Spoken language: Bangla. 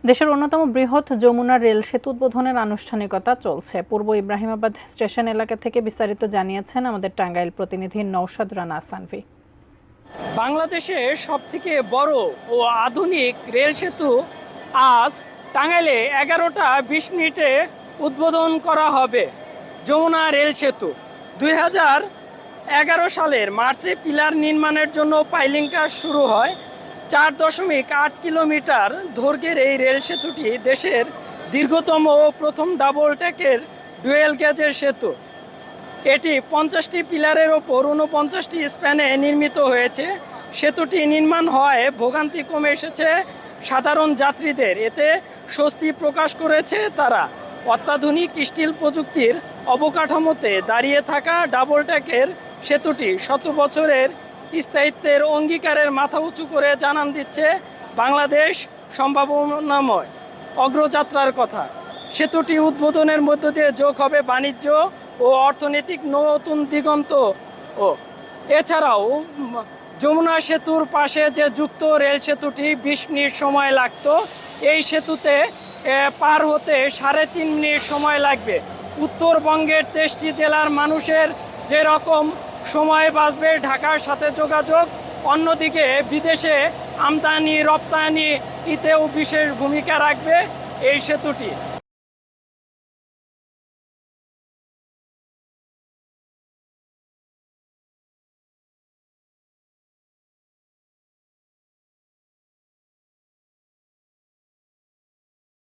দেশের অন্যতম বৃহৎ যমুনা রেল সেতু উদ্বোধনের আনুষ্ঠানিকতা চলছে। পূর্ব ইব্রাহিমাবাদ স্টেশন এলাকা থেকে বিস্তারিত জানিয়েছেন আমাদের টাঙ্গাইল প্রতিনিধি নওশাদ রানা সানভি। বাংলাদেশের সবথেকে বড় ও আধুনিক রেল সেতু আজ টাঙ্গাইলে 11টা 20 মিনিটে উদ্বোধন করা হবে। যমুনা রেল সেতু 2011 সালের মার্চে পিলার নির্মাণের জন্য পাইলিং কাজ শুরু হয়। 4.8 কিলোমিটার দৈর্ঘ্যের এই রেল সেতুটি দেশের দীর্ঘতম ও প্রথম ডাবল ট্র্যাকের ডুয়েল গেজের সেতু। এটি 50টি পিলারের ওপর 49টি স্প্যানে নির্মিত হয়েছে। সেতুটি নির্মাণ হওয়ায় ভোগান্তি কমে এসেছে সাধারণ যাত্রীদের, এতে স্বস্তি প্রকাশ করেছে তারা। অত্যাধুনিক স্টিল প্রযুক্তির অবকাঠামোতে দাঁড়িয়ে থাকা ডাবল ট্র্যাকের সেতুটি 100 বছরের স্থায়িত্বের অঙ্গীকারের মাথা উঁচু করে জানান দিচ্ছে বাংলাদেশ সম্ভাবনাময় অগ্রযাত্রার কথা। সেতুটি উদ্বোধনের মধ্য দিয়ে যোগ হবে বাণিজ্য ও অর্থনৈতিক নতুন দিগন্ত। এছাড়াও যমুনা সেতুর পাশে যে যুক্ত রেল সেতুটি 20 মিনিট সময় লাগতো, এই সেতুতে পার হতে 3.5 মিনিট সময় লাগবে। উত্তরবঙ্গের 23টি জেলার মানুষের যেরকম সময় বাঁচবে ঢাকার সাথে যোগাযোগ, অন্যদিকে বিদেশে আমদানি রপ্তানিতেও বিশেষ ভূমিকা রাখবে এই সেতুটি।